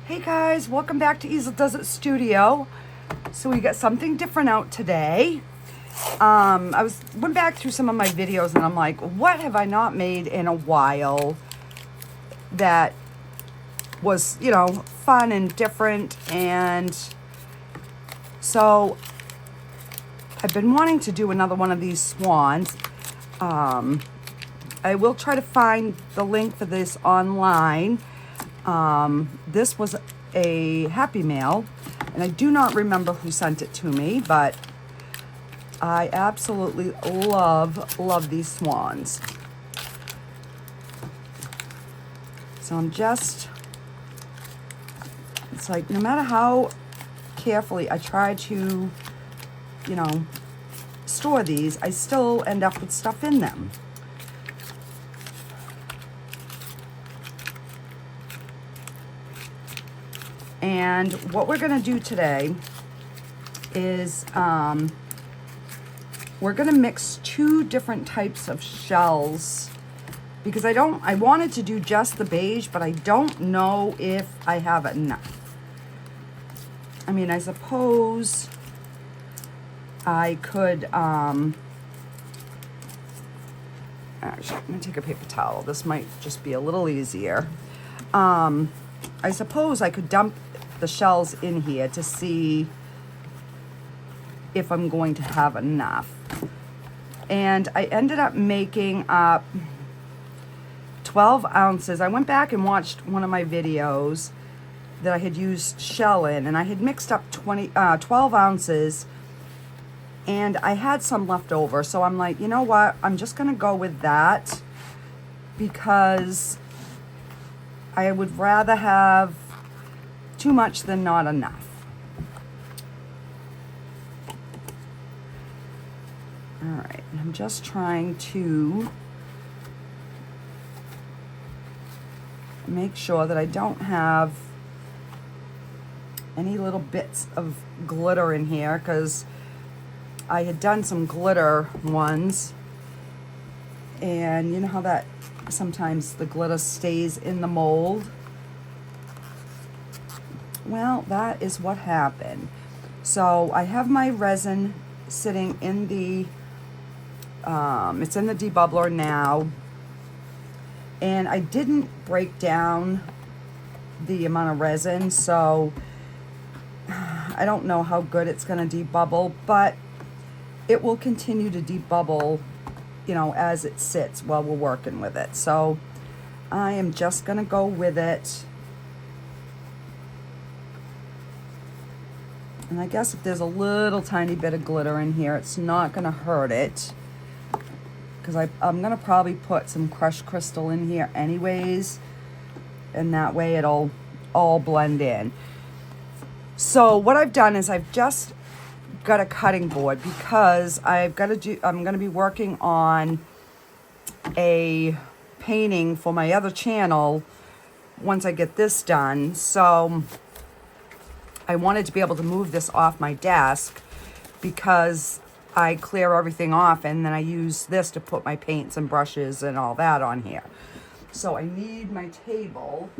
Hey guys, welcome back to Easeldoesitstudio. So we got something different out today. I went back through some of my videos and I'm like, what have I not made in a while that was, you know, fun and different? And so I've been wanting to do another one of these swans. I will try to find the link for this online. This was a Happy Mail, and I do not remember who sent it to me, but I absolutely love these swans. So it's like no matter how carefully I try to, you know, store these, I still end up with stuff in them. And what we're going to do today is we're going to mix two different types of shells because I wanted to do just the beige, but I don't know if I have enough. I mean, I suppose I could, actually, I'm going to take a paper towel. This might just be a little easier. I suppose I could dump the shells in here to see if I'm going to have enough. And I ended up making up 12 ounces. I went back and watched one of my videos that I had used shell in, and I had mixed up 12 ounces, and I had some left over. So I'm like, you know what? I'm just going to go with that because I would rather have too much than not enough. All right, I'm just trying to make sure that I don't have any little bits of glitter in here because I had done some glitter ones, and you know how that sometimes the glitter stays in the mold. Well, that is what happened. So I have my resin sitting in the, it's in the debubbler now. And I didn't break down the amount of resin, so I don't know how good it's going to debubble, but it will continue to debubble, you know, as it sits while we're working with it. So I am just going to go with it. And I guess if there's a little tiny bit of glitter in here, it's not going to hurt it. Because I'm going to probably put some crushed crystal in here anyways. And that way it'll all blend in. So what I've done is I've just got a cutting board because I'm going to be working on a painting for my other channel once I get this done. So I wanted to be able to move this off my desk because I clear everything off and then I use this to put my paints and brushes and all that on here. So I need my table.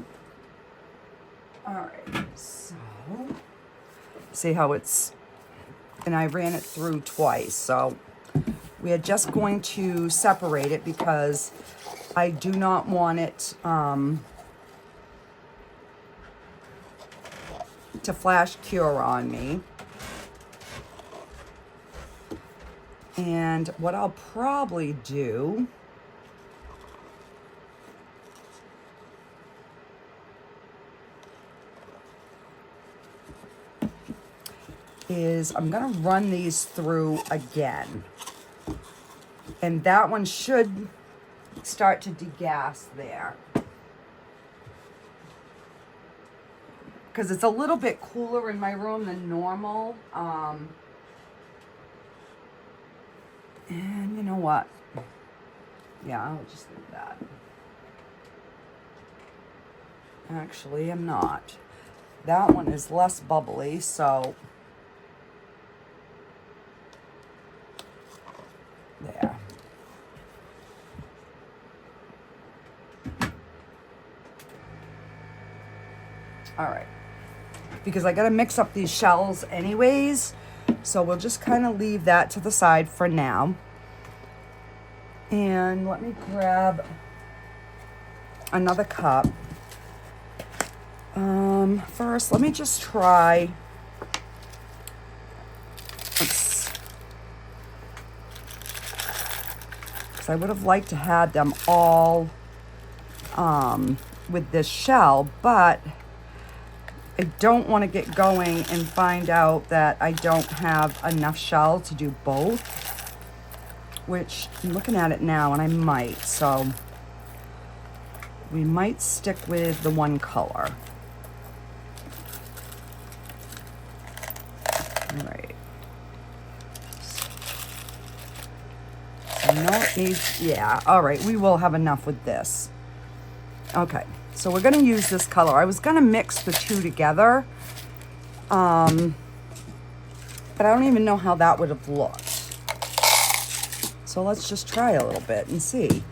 All right, so see how it's, and I ran it through twice. So we are just going to separate it because I do not want it to flash cure on me. And what I'll probably do is I'm going to run these through again. And that one should start to degas there. Because it's a little bit cooler in my room than normal. And you know what? Yeah, I'll just leave that. Actually, I'm not. That one is less bubbly, so there. All right. Because I got to mix up these shells anyways. So we'll just kind of leave that to the side for now. And let me grab another cup. First, let me just try. Because I would have liked to have them all with this shell, but I don't want to get going and find out that I don't have enough shell to do both, which I'm looking at it now and I might, so we might stick with the one color. All right. So no, it needs, yeah, all right, we will have enough with this. Okay, so we're gonna use this color. I was gonna mix the two together, but I don't even know how that would have looked. So let's just try a little bit and see.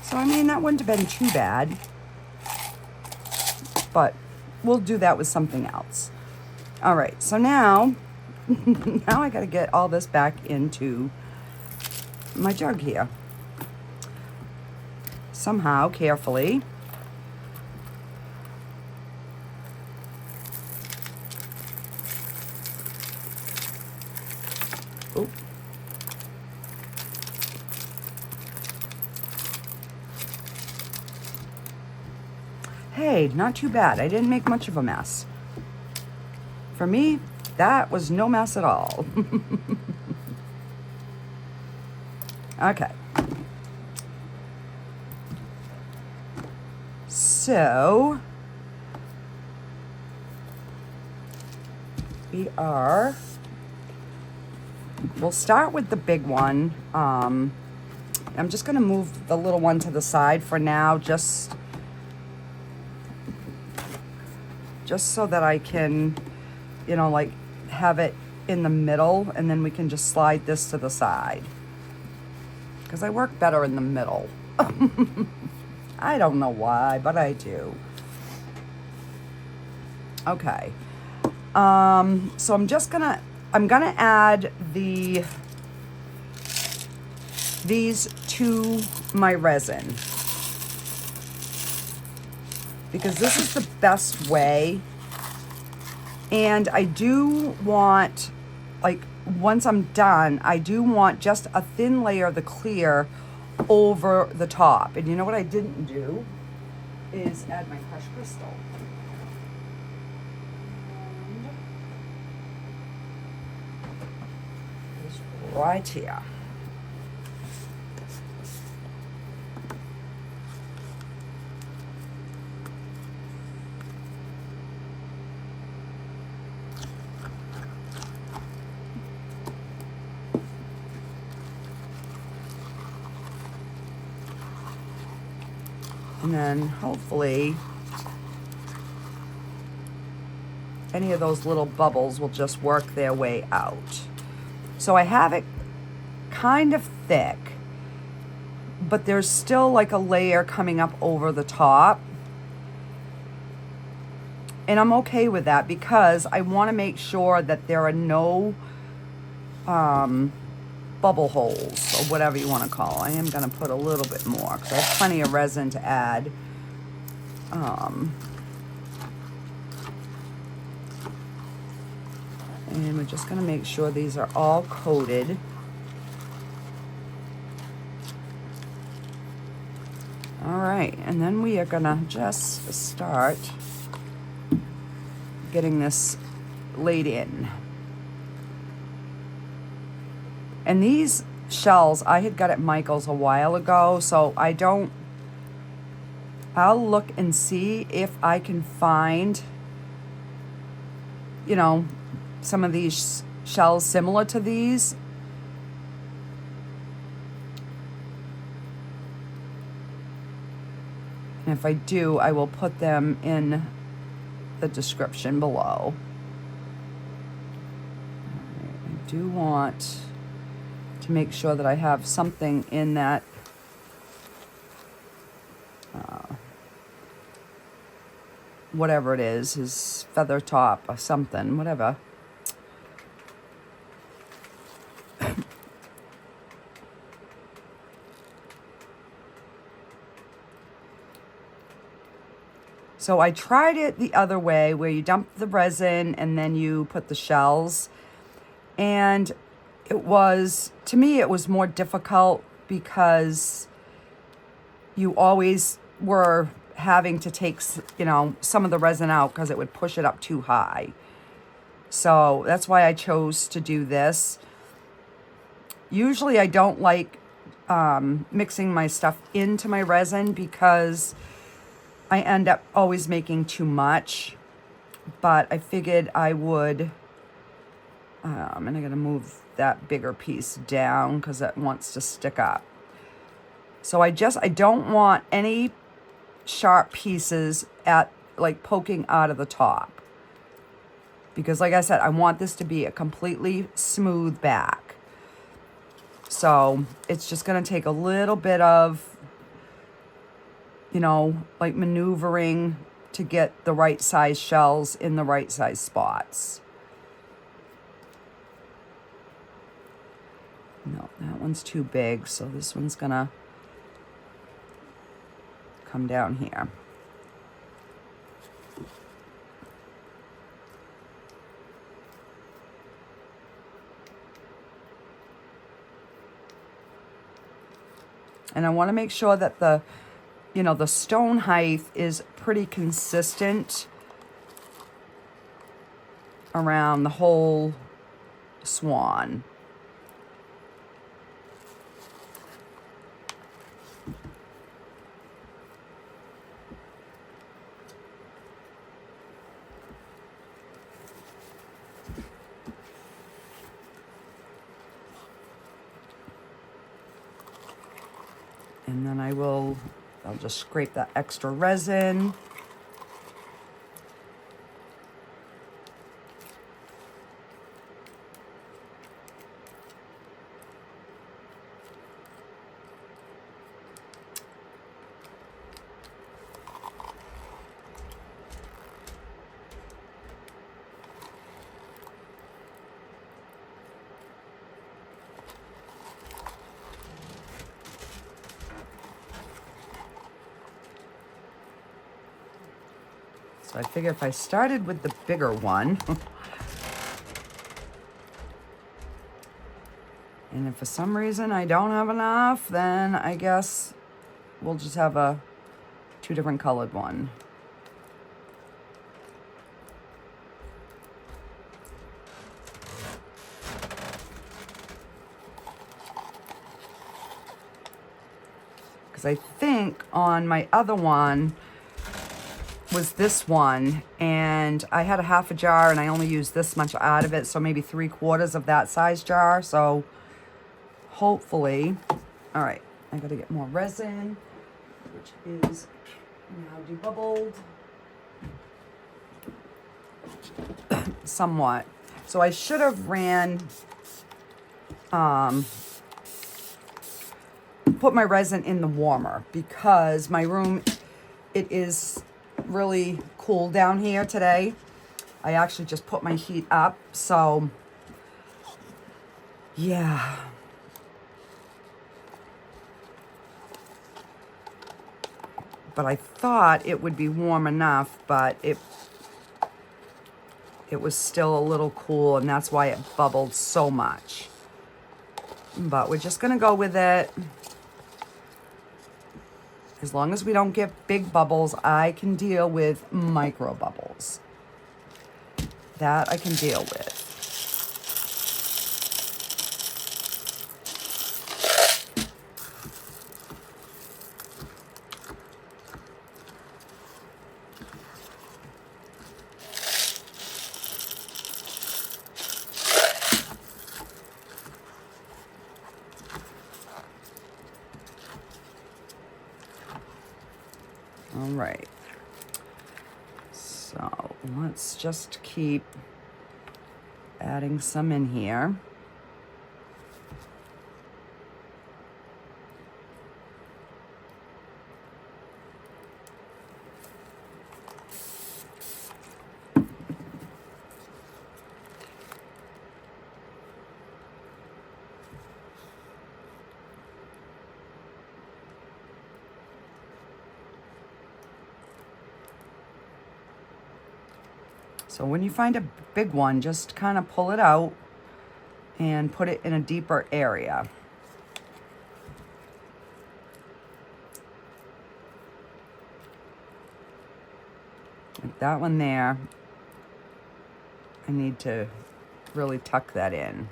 So, I mean, that wouldn't have been too bad, but we'll do that with something else. All right, so now I got to get all this back into my jug here. Somehow, carefully. Oh. Hey, not too bad. I didn't make much of a mess. For me, that was no mess at all. Okay. So, we'll start with the big one. I'm just going to move the little one to the side for now, just so that I can, you know, like have it in the middle, and then we can just slide this to the side. Because I work better in the middle. I don't know why, but I do. Okay. So I'm gonna add these to my resin. Because this is the best way. And I do want, like, once I'm done, I do want just a thin layer of the clear over the top. And you know what I didn't do is add my crushed crystal. It's right here. And then hopefully any of those little bubbles will just work their way out. So I have it kind of thick, but there's still like a layer coming up over the top. And I'm okay with that because I want to make sure that there are no bubble holes, or whatever you want to call it. I am going to put a little bit more because I have plenty of resin to add. And we're just going to make sure these are all coated. All right, and then we are going to just start getting this laid in. And these shells I had got at Michael's a while ago, so I'll look and see if I can find, you know, some of these shells similar to these. And if I do, I will put them in the description below. I do want to make sure that I have something in that whatever it is, his feather top or something, whatever. So I tried it the other way where you dump the resin and then you put the shells. And it was, to me, it was more difficult because you always were having to take, you know, some of the resin out because it would push it up too high. So that's why I chose to do this. Usually I don't like mixing my stuff into my resin because I end up always making too much. But I figured I would, and I'm going to move that bigger piece down because it wants to stick up. So I don't want any sharp pieces at like poking out of the top, because like I said, I want this to be a completely smooth back. So it's just going to take a little bit of, you know, like maneuvering to get the right size shells in the right size spots. No, that one's too big, so this one's gonna come down here. And I want to make sure that the, you know, the stone height is pretty consistent around the whole swan. And then I'll just scrape that extra resin. So I figure if I started with the bigger one, and if for some reason I don't have enough, then I guess we'll just have a 2 different colored one. Because I think on my other one was this one, and I had a half a jar and I only used this much out of it, so maybe 3/4 of that size jar. So hopefully, all right, I gotta get more resin, which is now debubbled somewhat. So I should have ran, put my resin in the warmer, because my room, it is really cool down here today. I actually just put my heat up, so yeah. But I thought it would be warm enough, but it was still a little cool, and that's why it bubbled so much. But we're just gonna go with it. As long as we don't get big bubbles, I can deal with micro bubbles. That I can deal with. All right, so let's just keep adding some in here. So when you find a big one, just kind of pull it out and put it in a deeper area. Like that one there, I need to really tuck that in.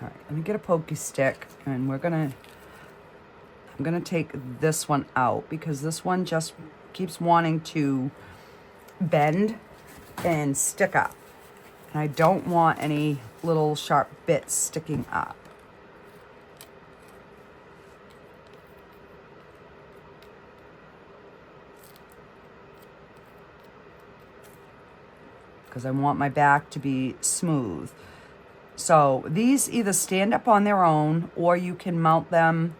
All right, let me get a pokey stick, and I'm gonna take this one out because this one just keeps wanting to bend and stick up. And I don't want any little sharp bits sticking up. Because I want my back to be smooth. So these either stand up on their own or you can mount them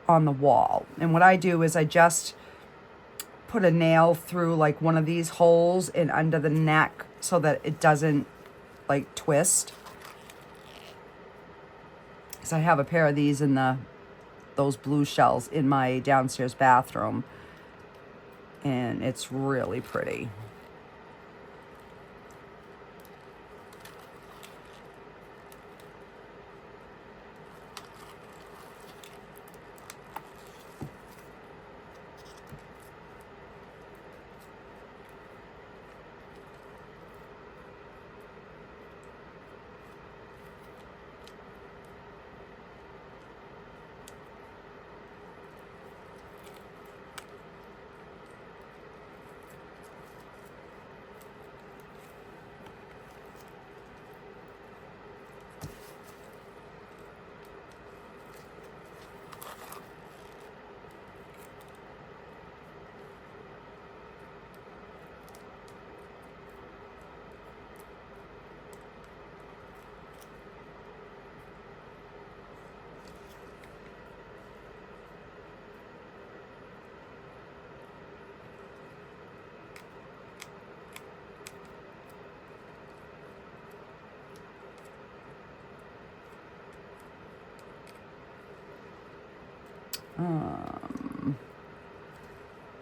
on the wall. And what I do is I just put a nail through like one of these holes and under the neck so that it doesn't like twist. Because I have a pair of these in those blue shells in my downstairs bathroom, and it's really pretty.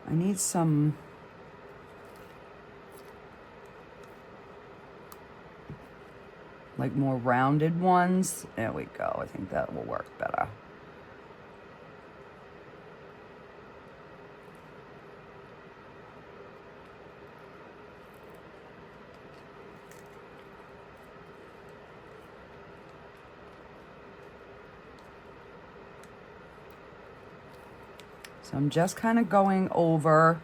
I need some like more rounded ones. There we go. I think that will work better. So I'm just kind of going over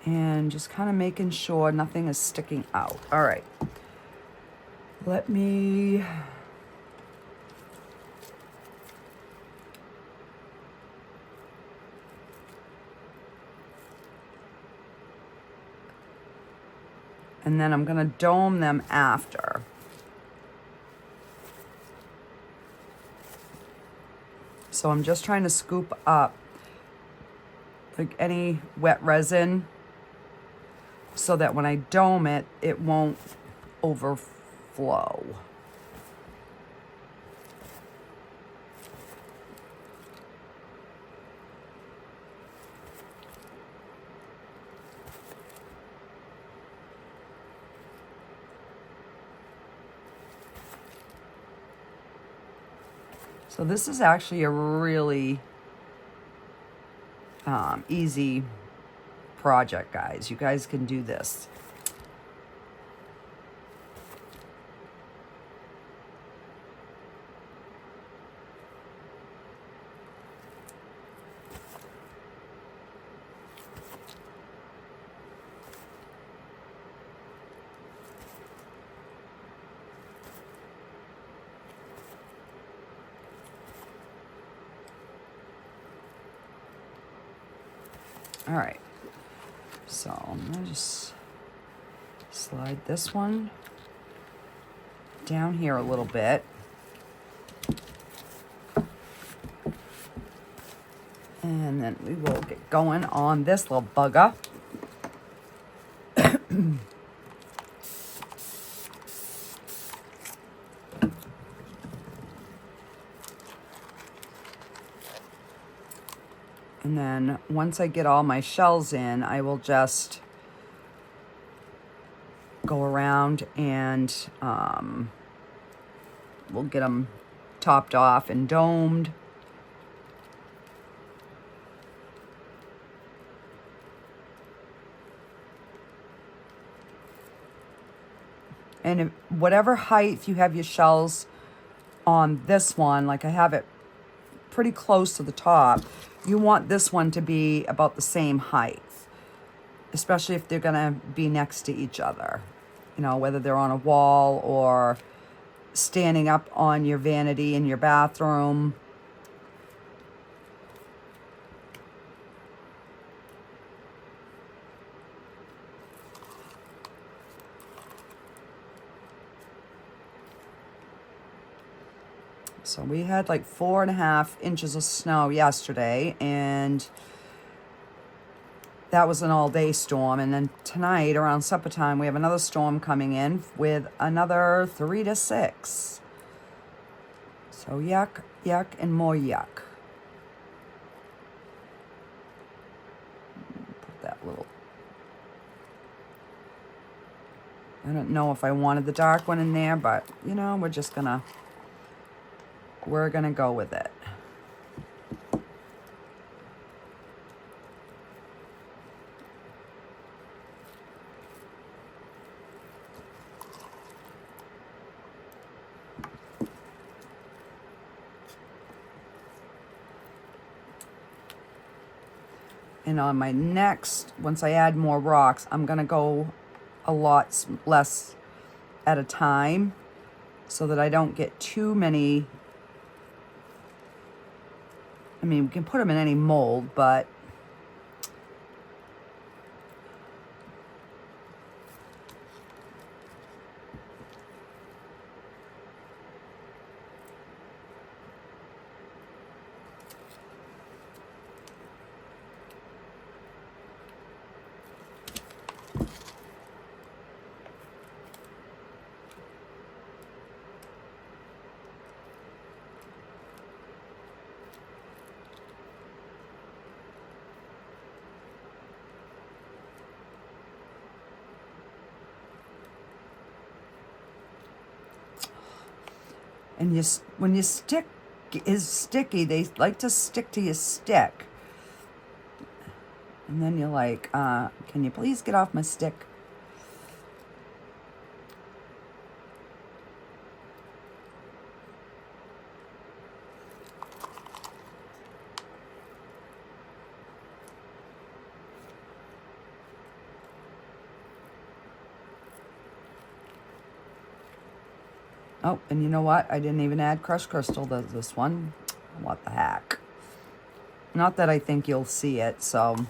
and just kind of making sure nothing is sticking out. All right. Let me and then I'm going to dome them after. So I'm just trying to scoop up like any wet resin so that when I dome it, it won't overflow. So this is actually a really easy project, guys. You guys can do this. All right, so I'm gonna just slide this one down here a little bit. And then we will get going on this little bugger. And then once I get all my shells in, I will just go around and we'll get them topped off and domed. And whatever height you have your shells on this one, like I have it pretty close to the top, you want this one to be about the same height, especially if they're gonna be next to each other. You know, whether they're on a wall or standing up on your vanity in your bathroom. So we had like 4.5 inches of snow yesterday, and that was an all-day storm. And then tonight around supper time, we have another storm coming in with another 3 to 6. So yuck, yuck, and more yuck. Put that little... I don't know if I wanted the dark one in there, but, you know, we're gonna go with it. And on my next, once I add more rocks, I'm gonna go a lot less at a time so that I don't get too many. I mean, we can put them in any mold, but and when your stick is sticky, they like to stick to your stick. And then you're like, can you please get off my stick? Oh, and you know what? I didn't even add crushed crystal to this one. What the heck? Not that I think you'll see it, so...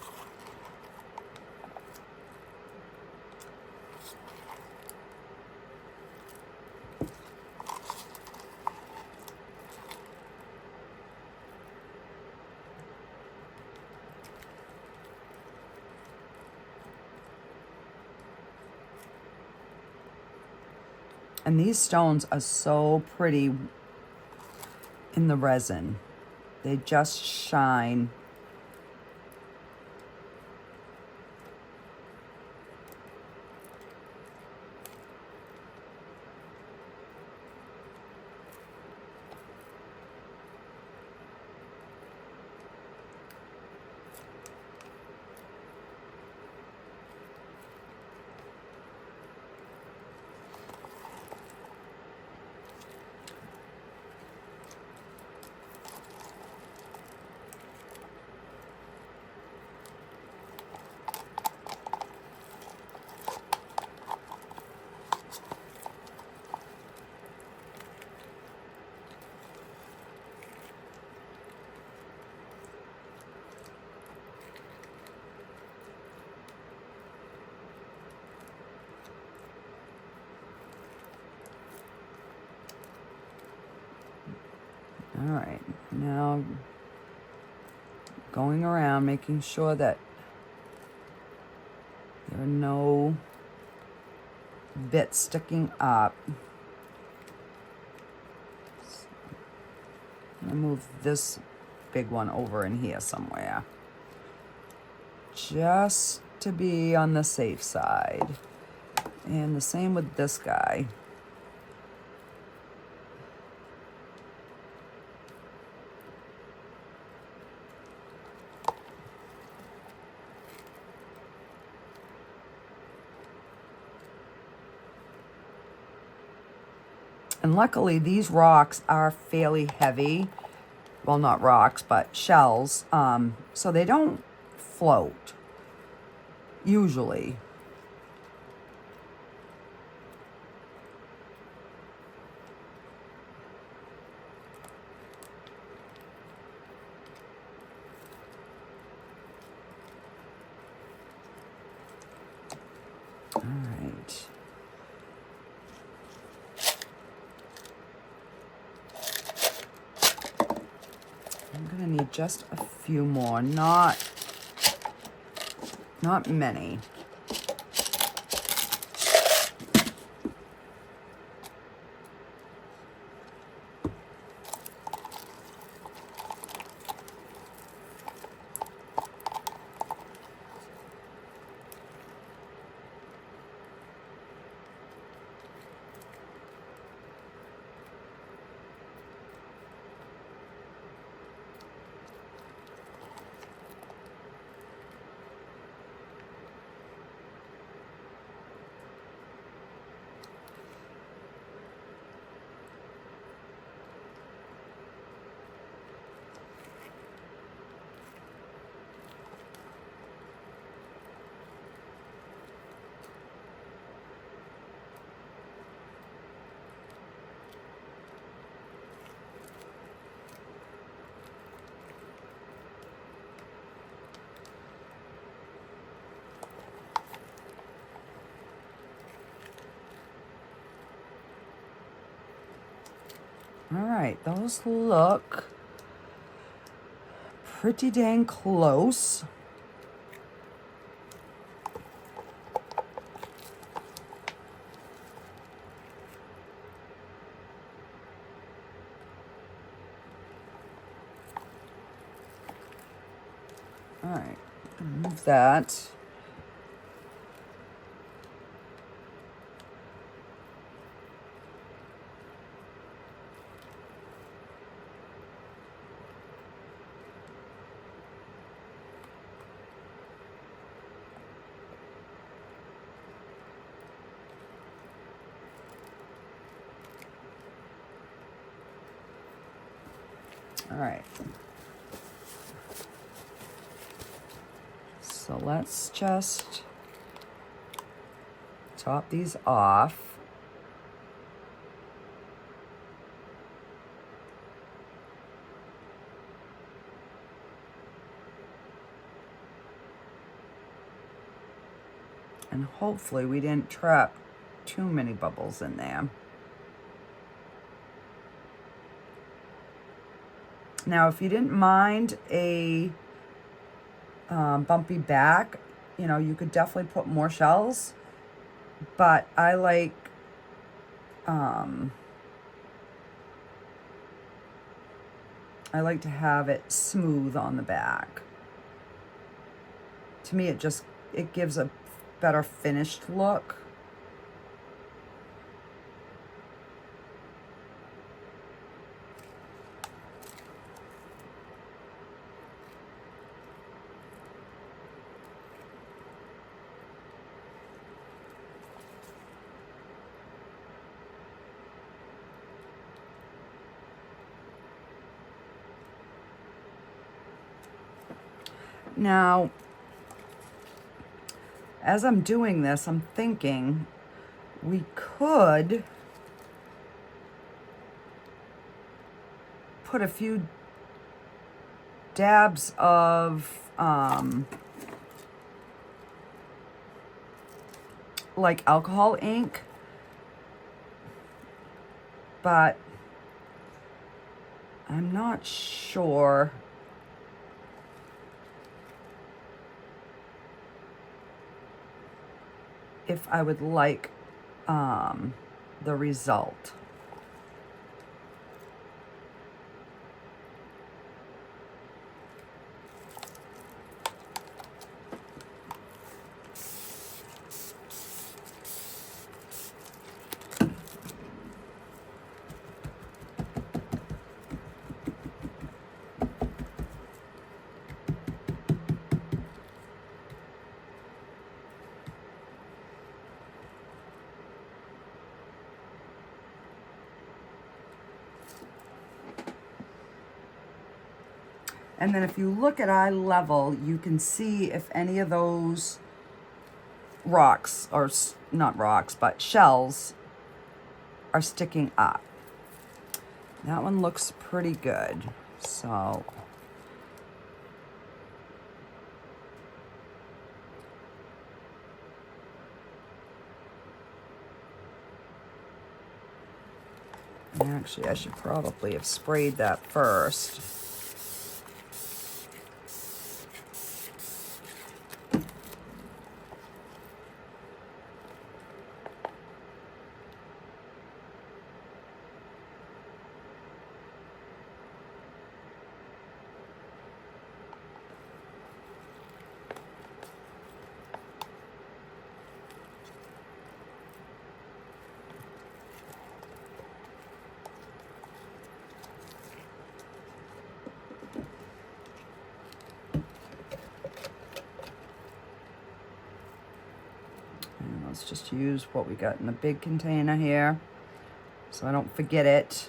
And these stones are so pretty in the resin. They just shine. All right, now going around, making sure that there are no bits sticking up. I'm gonna move this big one over in here somewhere, just to be on the safe side. And the same with this guy. And luckily, these rocks are fairly heavy. Well, not rocks, but shells. So they don't float, usually. All right. I'm gonna need just a few more, not many. All right, those look pretty dang close. All right, move that. All right. So let's just top these off. And hopefully we didn't trap too many bubbles in there. Now, if you didn't mind a bumpy back, you know, you could definitely put more shells, but I like to have it smooth on the back. To me, it gives a better finished look. Now, as I'm doing this, I'm thinking we could put a few dabs of like alcohol ink, but I'm not sure if I would like the result. And then if you look at eye level, you can see if any of those rocks, or not rocks, but shells are sticking up. That one looks pretty good. So actually, I should probably have sprayed that first. Let's just use what we got in the big container here so I don't forget it.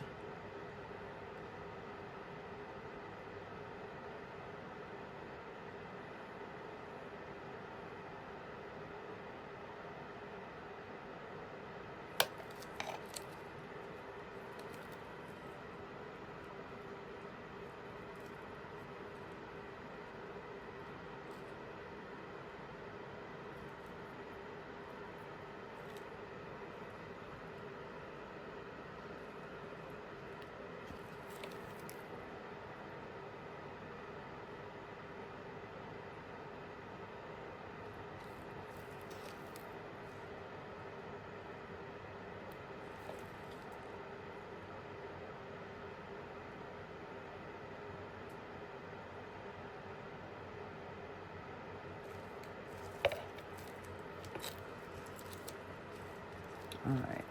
All right.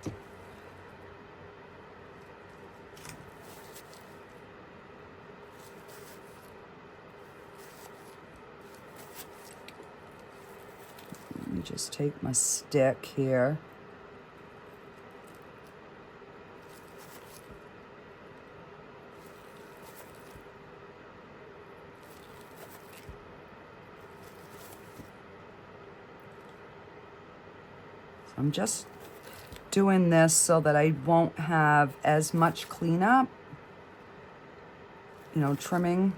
Let me just take my stick here. So I'm just doing this so that I won't have as much cleanup, you know, trimming.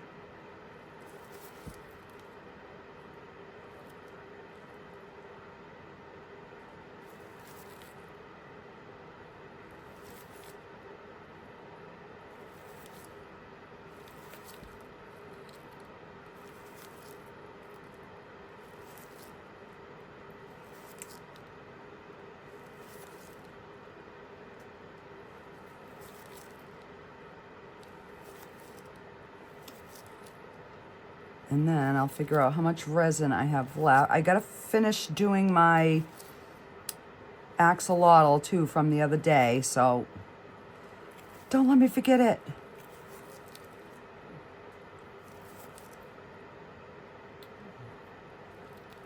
And then I'll figure out how much resin I have left. I gotta finish doing my axolotl too from the other day, so don't let me forget it.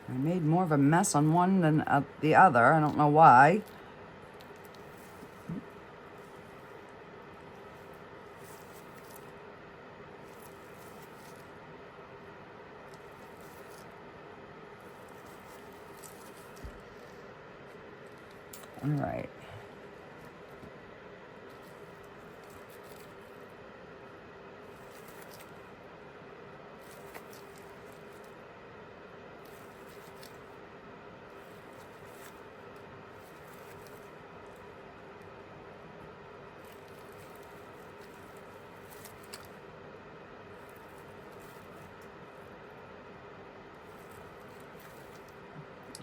I made more of a mess on one than the other. I don't know why. All right.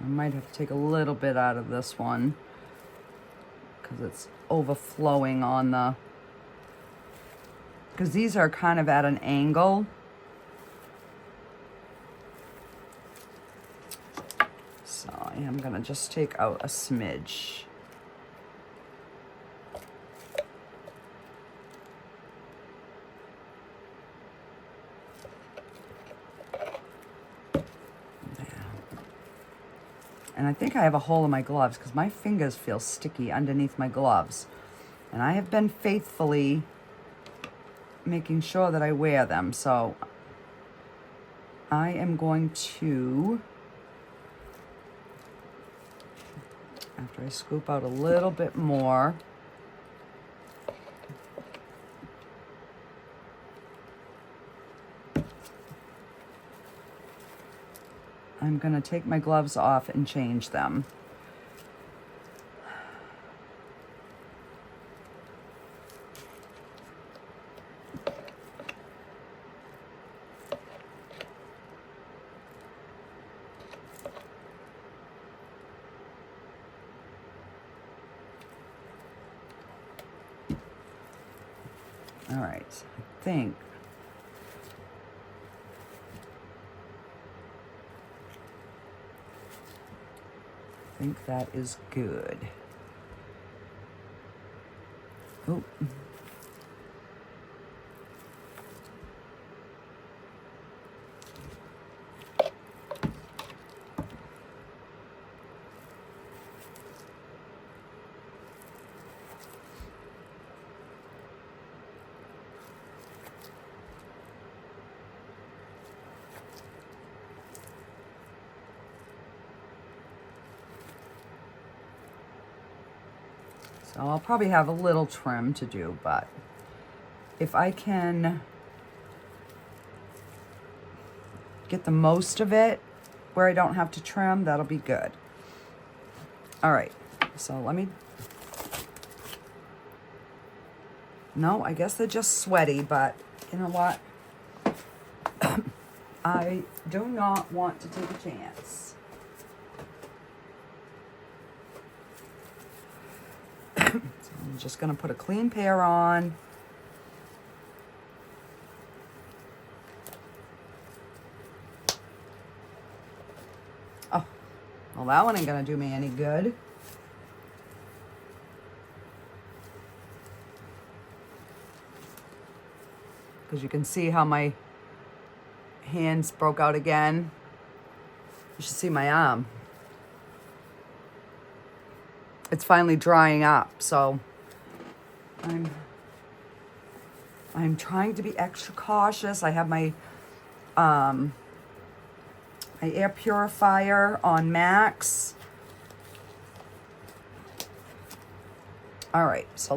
I might have to take a little bit out of this one because it's overflowing on the, because these are kind of at an angle. So I am gonna just take out a smidge. And I think I have a hole in my gloves because my fingers feel sticky underneath my gloves. And I have been faithfully making sure that I wear them. So I am going to, after I scoop out a little bit more, I'm gonna take my gloves off and change them. All right, I think that is good. Oh. So I'll probably have a little trim to do, but if I can get the most of it where I don't have to trim, that'll be good. All right, so let me, no, I guess they're just sweaty, but you know what? I do not want to take a chance. So I'm just gonna put a clean pair on. Oh, well, that one ain't gonna do me any good. Because you can see how my hands broke out again. You should see my arm. It's finally drying up, so I'm trying to be extra cautious. I have my my air purifier on max. All right, so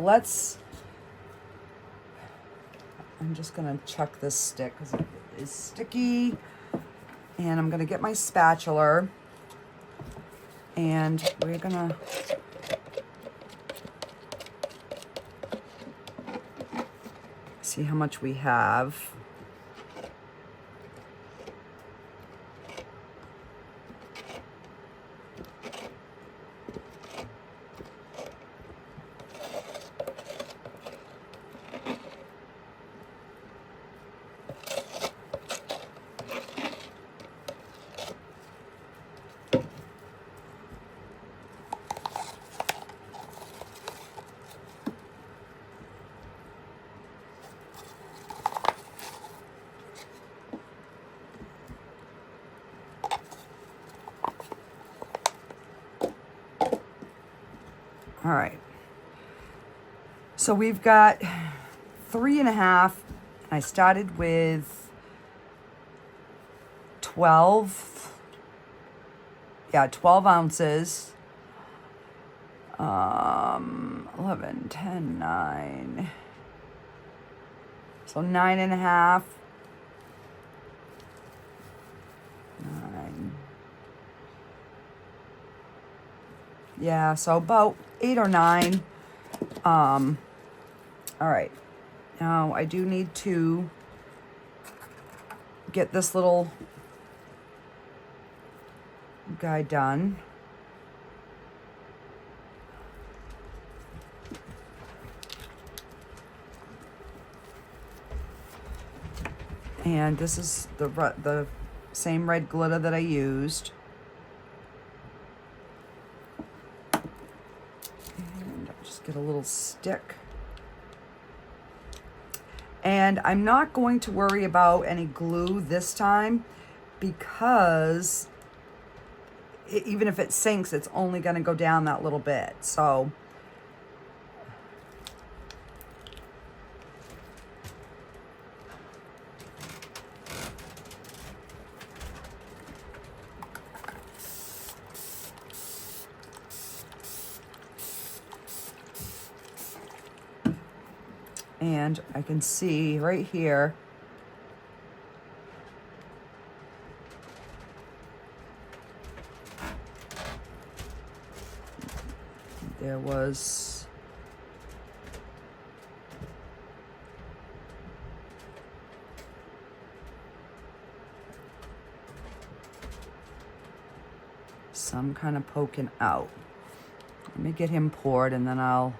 I'm just gonna chuck this stick because it is sticky, and I'm gonna get my spatula, and we're gonna see how much we have. All right, so we've got 3.5. I started with 12 ounces. 11, 10, 9. So 9.5. 9. Yeah, so about 8 or 9. All right. Now I do need to get this little guy done. And this is the same red glitter that I used. And I'll just get a little stick. And I'm not going to worry about any glue this time because even if it sinks, it's only going to go down that little bit. So and I can see right here there was some kind of poking out. Let me get him poured and then I'll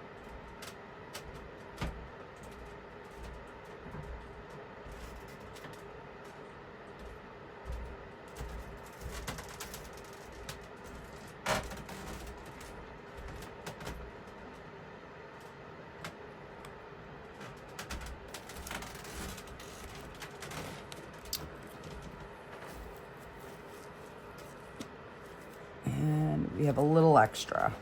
we have a little extra.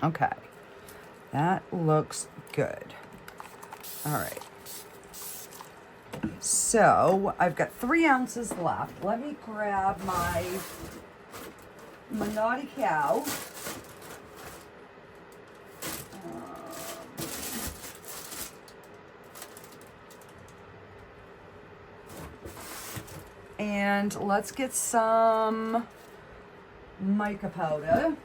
Okay, that looks good. All right. So I've got 3 ounces left. Let me grab my Naughty Cow. And let's get some mica powder.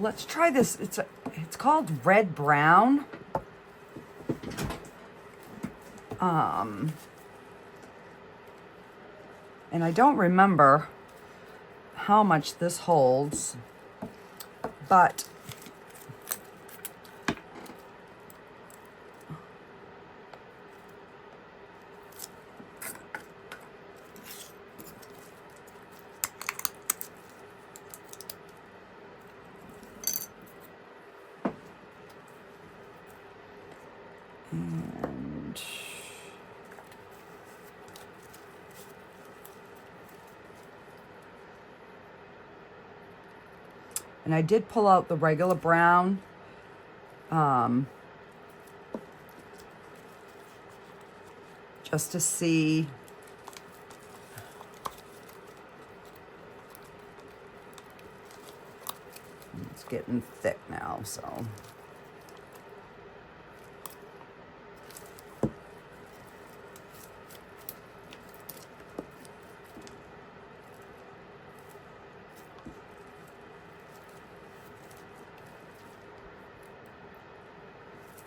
Let's try this. It's called red brown. And I don't remember how much this holds, but And I did pull out the regular brown. Just to see. It's getting thick now, so.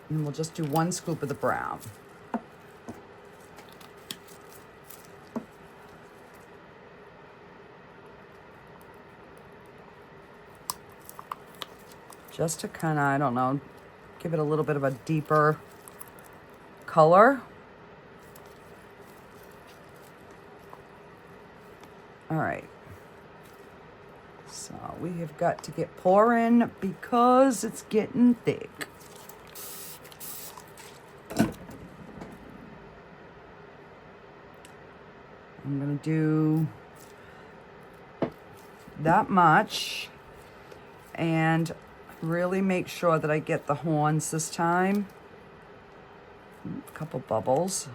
And we'll just do 1 scoop of the brown. Just to kind of, I don't know, give it a little bit of a deeper color. All right. So we have got to get pouring because it's getting thick. I'm gonna do that much and really make sure that I get the horns this time. A couple bubbles.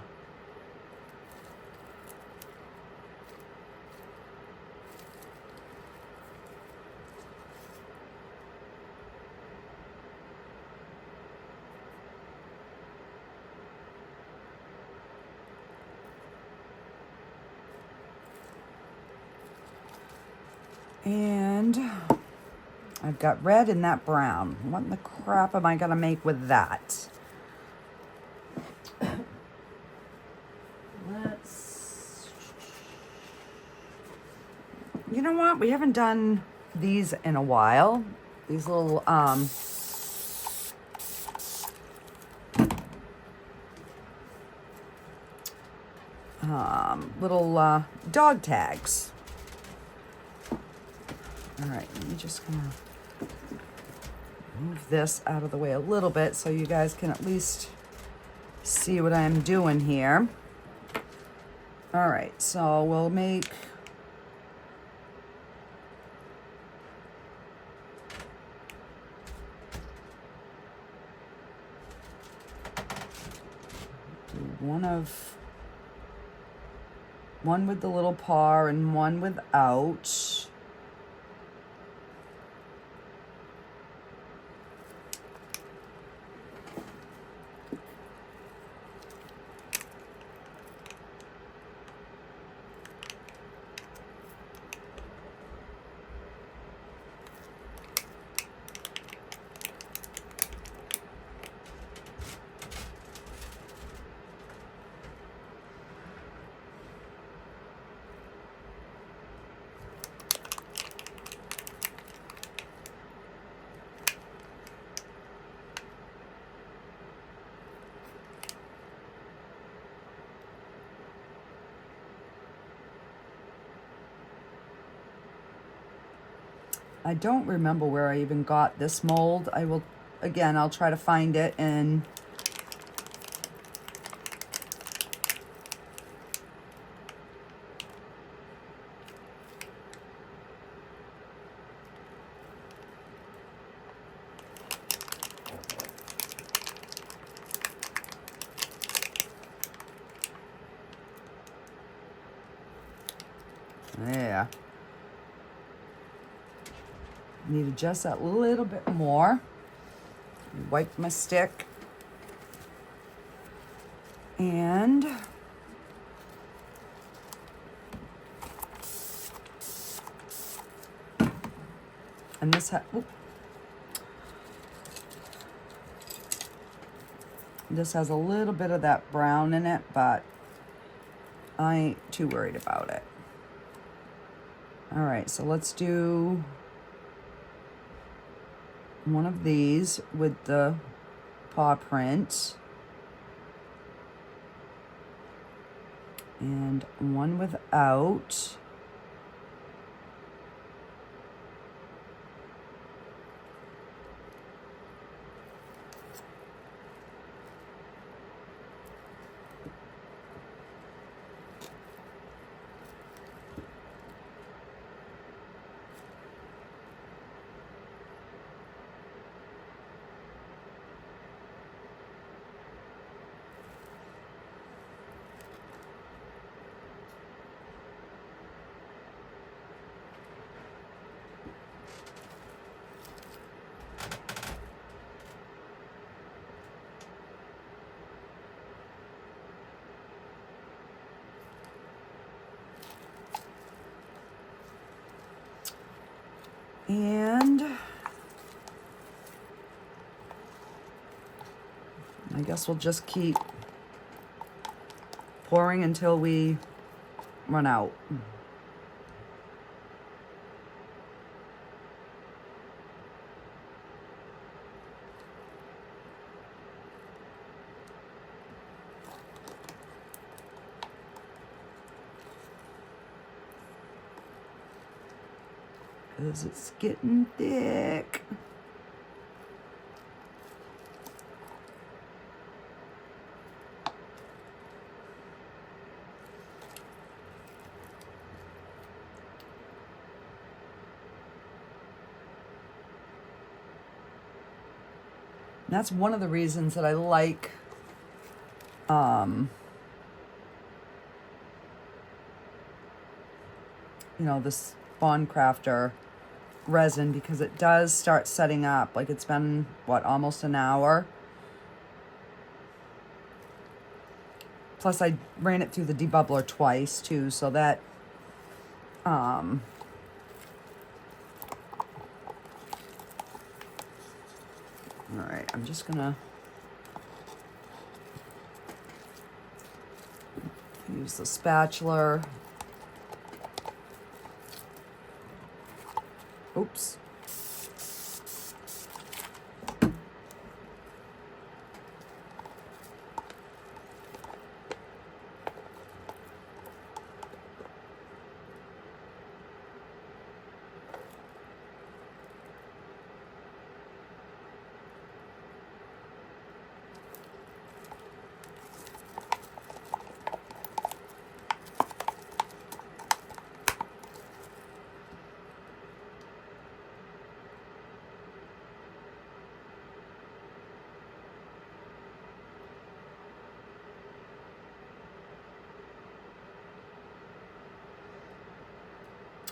And I've got red and that brown. What in the crap am I gonna make with that? You know what? We haven't done these in a while. These little dog tags. All right, let me just kind of move this out of the way a little bit so you guys can at least see what I'm doing here. All right, so we'll make one with the little paw and one without. I don't remember where I even got this mold. I will, again, I'll try to find it and yeah. Need just that little bit more. Wipe my stick. And this has a little bit of that brown in it, but I ain't too worried about it. All right, so let's do one of these with the paw print and one without. And I guess we'll just keep pouring until we run out. Because it's getting thick. And that's one of the reasons that I like you know, this Swan Craftor resin, because it does start setting up. Like, it's been, what, almost an hour? Plus I ran it through the debubbler twice too, so that all right, I'm just gonna use the spatula. Oops.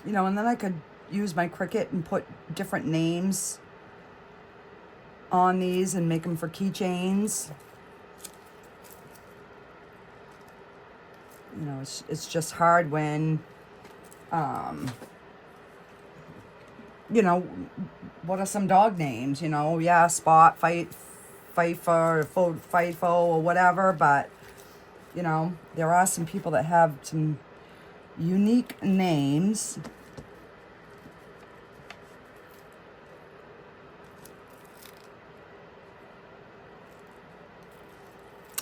You know, and then I could use my Cricut and put different names on these and make them for keychains. You know, it's just hard when, you know, what are some dog names? You know, yeah, Spot, Fifer, Fifo, or whatever, but, you know, there are some people that have some unique names.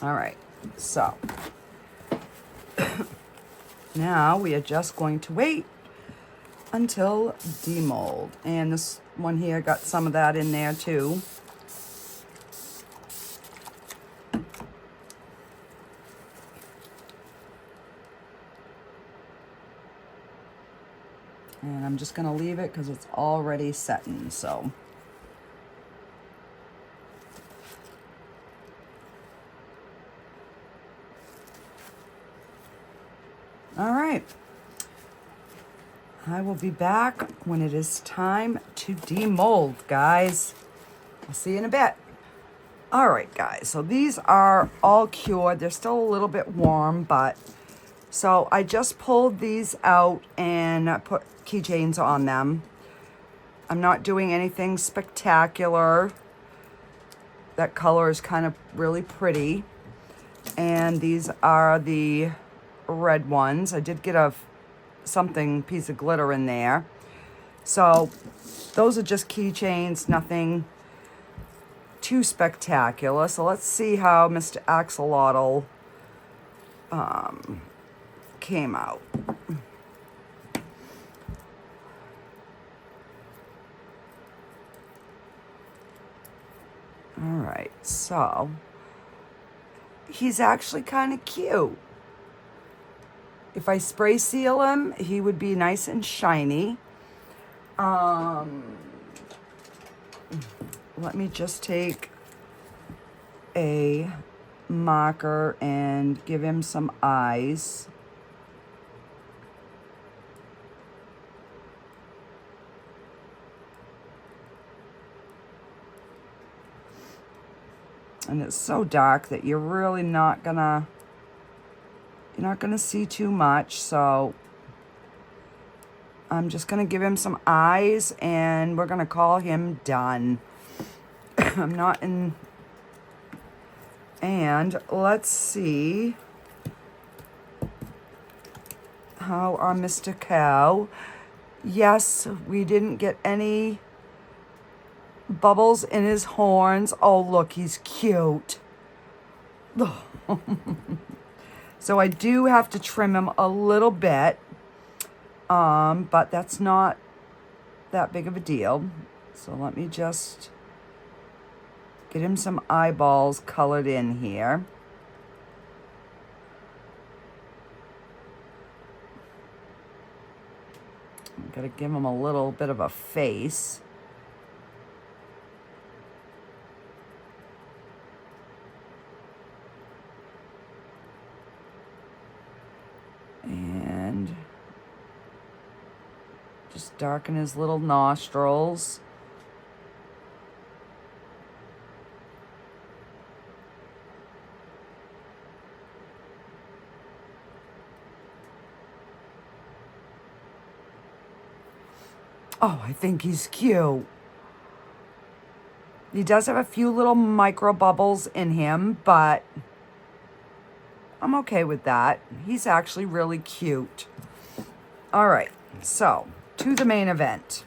All right, so now we are just going to wait until demold. And this one here got some of that in there too. And I'm just gonna leave it because it's already setting, so. All right, I will be back when it is time to demold, guys. I'll see you in a bit. All right, guys, so these are all cured. They're still a little bit warm, but so I just pulled these out and put keychains on them. I'm not doing anything spectacular. That color is kind of really pretty. And these are the red ones. I did get a piece of glitter in there. So those are just keychains, nothing too spectacular. So let's see how Mr. Axolotl came out. All right, so he's actually kind of cute. If I spray seal him, he would be nice and shiny. Let me just take a marker and give him some eyes. And it's so dark that you're really not gonna see too much, so I'm just going to give him some eyes, and we're going to call him done. I'm not in... And let's see how our Mr. Cow... Yes, we didn't get any bubbles in his horns. Oh, look, he's cute. So I do have to trim him a little bit, but that's not that big of a deal. So let me just get him some eyeballs colored in here. I'm gonna give him a little bit of a face. And just darken his little nostrils. Oh, I think he's cute. He does have a few little micro bubbles in him, but I'm okay with that. He's actually really cute. All right, so to the main event.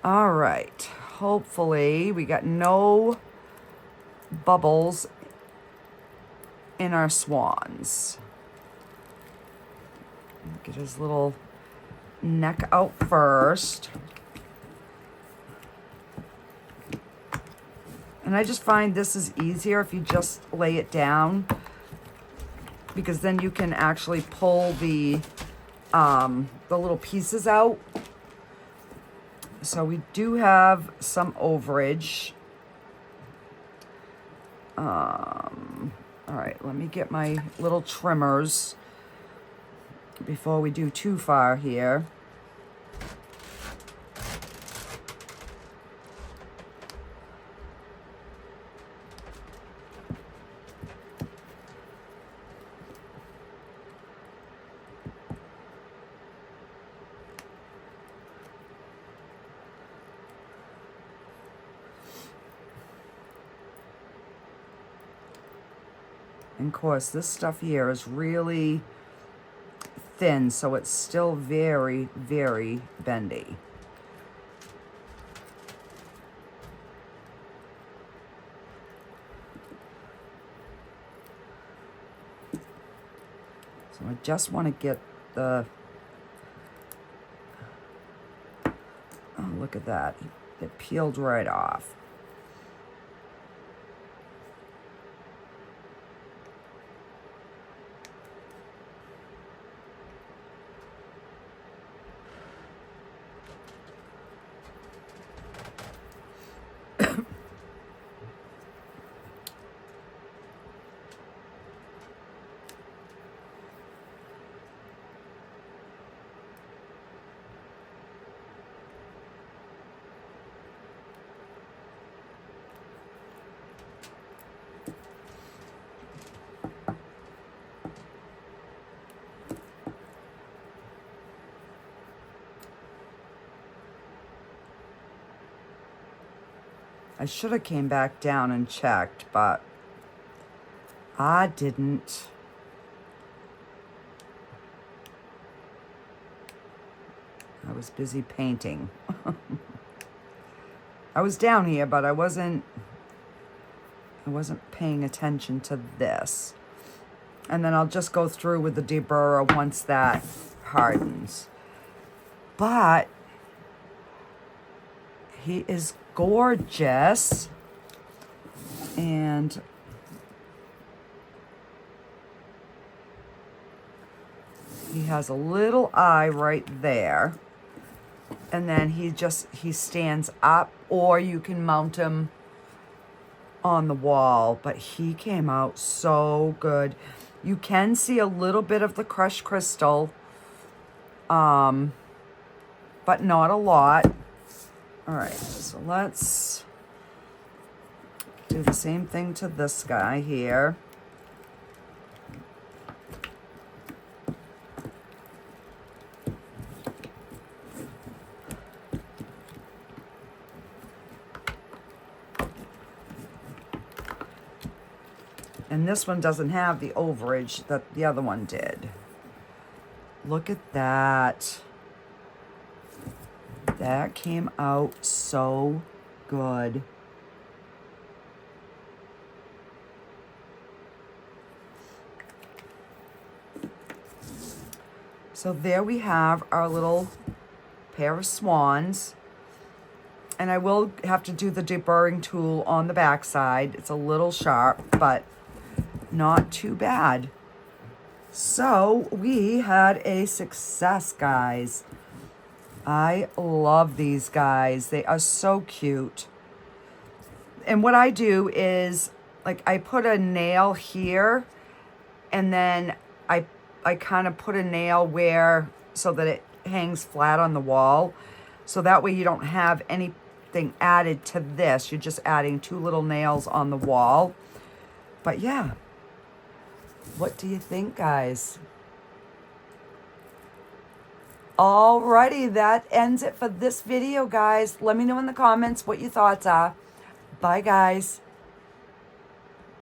All right, hopefully we got no bubbles in our swans. Get his little neck out first. And I just find this is easier if you just lay it down, because then you can actually pull the little pieces out. So we do have some overage. All right, let me get my little trimmers before we do too far here. And of course, this stuff here is really thin, so it's still very, very bendy. So I just want to get the... Oh, look at that. It peeled right off. I should have came back down and checked, but I didn't. I was busy painting. I was down here, but I wasn't paying attention to this. And then I'll just go through with the deburrer once that hardens. But he is gorgeous. And he has a little eye right there. And then he stands up, or you can mount him on the wall. But he came out so good. You can see a little bit of the crushed crystal, but not a lot. All right, so let's do the same thing to this guy here. And this one doesn't have the overage that the other one did. Look at that. That came out so good. So there we have our little pair of swans. And I will have to do the deburring tool on the back side. It's a little sharp, but not too bad. So we had a success, guys. I love these guys. They are so cute. And what I do is, like, I put a nail here, and then I kind of put a nail where, so that it hangs flat on the wall. So that way you don't have anything added to this. You're just adding 2 little nails on the wall. But yeah, what do you think, guys? Alrighty, that ends it for this video, guys. Let me know in the comments what your thoughts are. Bye, guys.